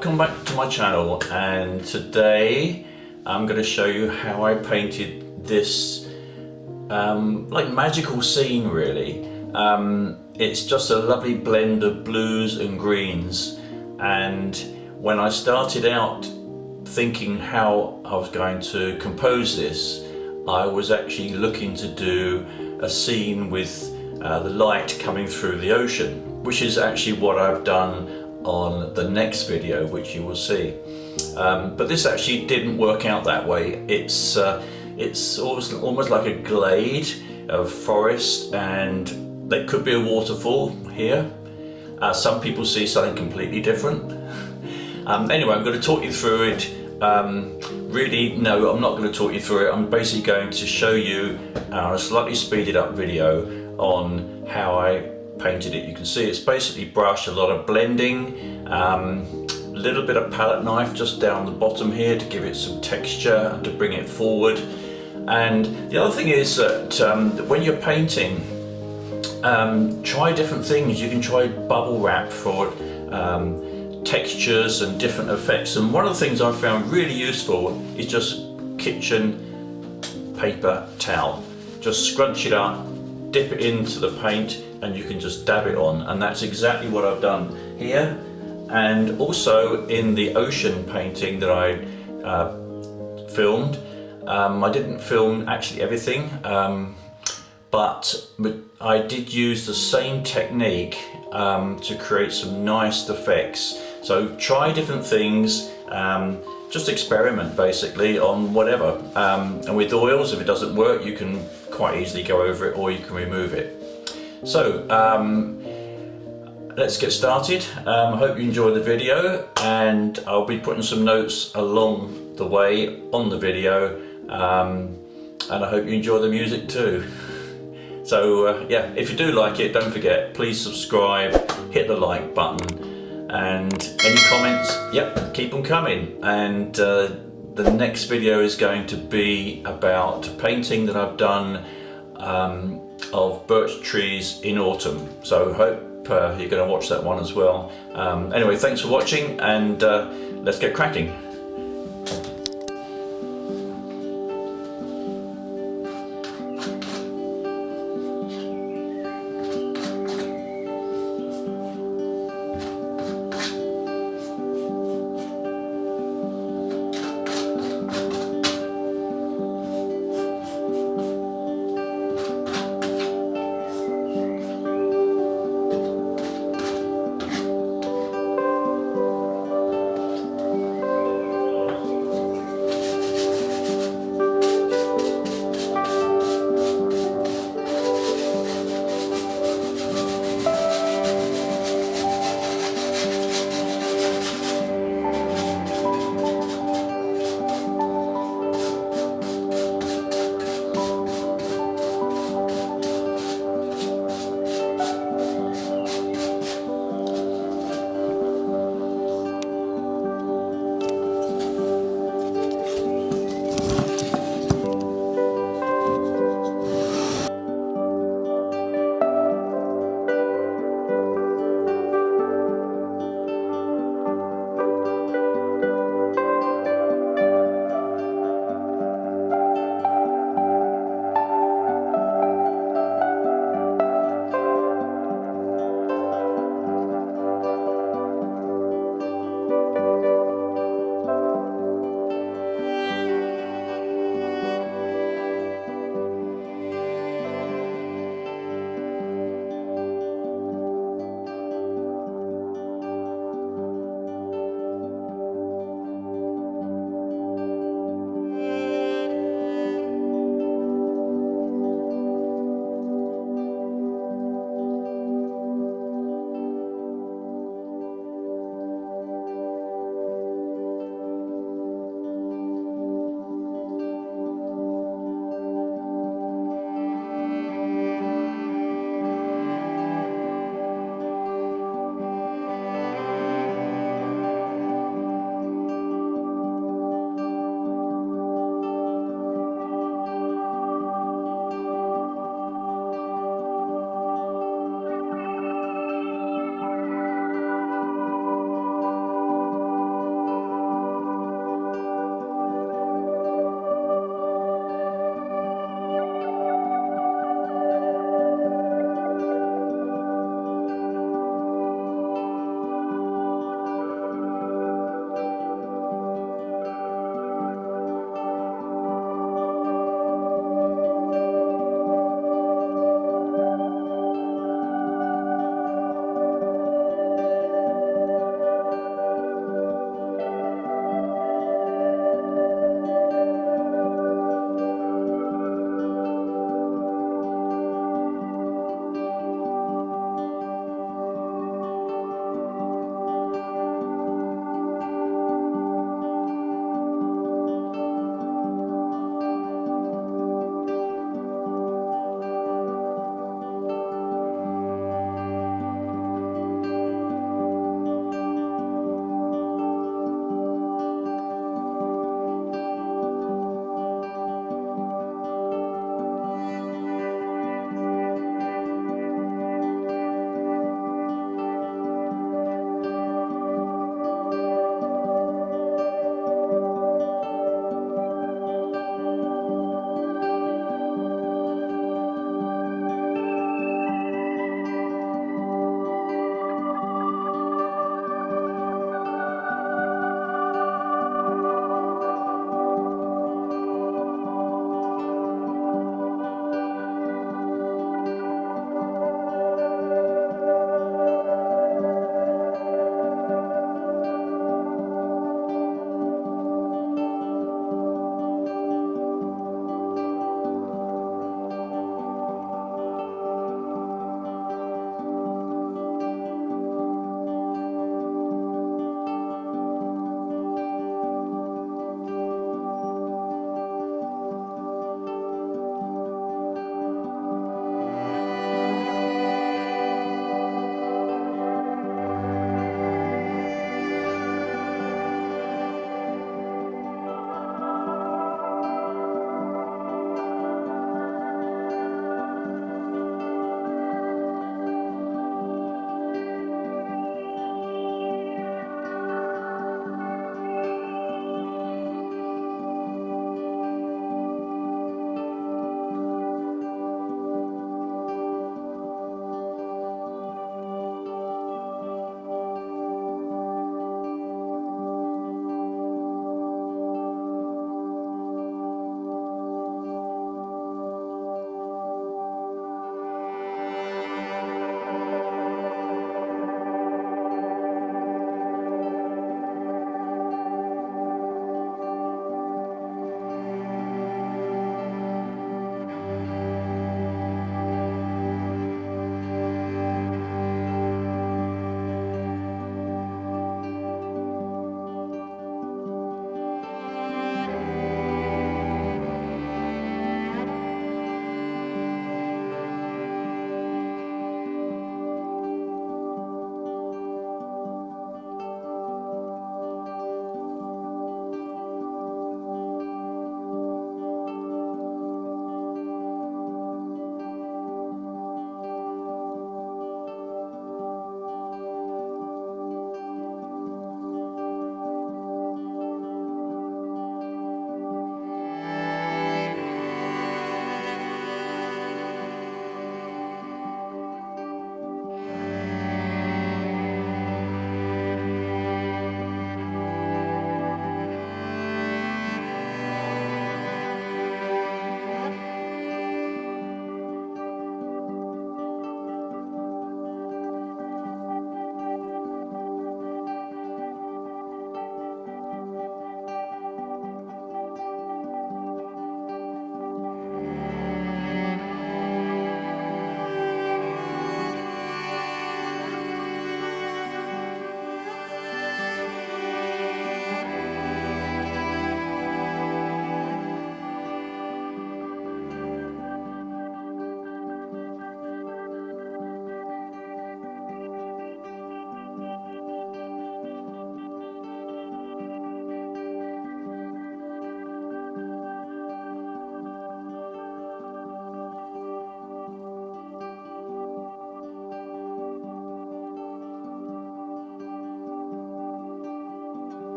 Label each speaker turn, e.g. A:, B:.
A: welcome back to my channel, and today I'm going to show you how I painted this like magical scene really. It's just a lovely blend of blues and greens, and when I started out thinking how I was going to compose this, I was actually looking to do a scene with the light coming through the ocean, which is actually what I've done on the next video, which you will see. But this actually didn't work out that way. It's almost like a glade of forest, and there could be a waterfall here. Some people see something completely different. Anyway, I'm going to talk you through it. Really, no, I'm not going to talk you through it. I'm basically going to show you a slightly speeded up video on how I painted it. You can see it's basically brush, a lot of blending, a little bit of palette knife just down the bottom here to give it some texture and to bring it forward. And the other thing is that when you're painting, try different things. You can try bubble wrap for textures and different effects, and one of the things I've found really useful is just kitchen paper towel. Just scrunch it up, dip it into the paint, and you can just dab it on, and that's exactly what I've done here. And also in the ocean painting that I filmed, I didn't film actually everything, but I did use the same technique to create some nice effects. So try different things, just experiment basically on whatever. And with oils, if it doesn't work, you can quite easily go over it or you can remove it. So let's get started. I hope you enjoy the video, and I'll be putting some notes along the way on the video, and I hope you enjoy the music too. So yeah, if you do like it, don't forget, please subscribe, hit the like button, and any comments, yep, keep them coming. And the next video is going to be about a painting that I've done of birch trees in autumn. So hope you're going to watch that one as well. Anyway, thanks for watching, and let's get cracking.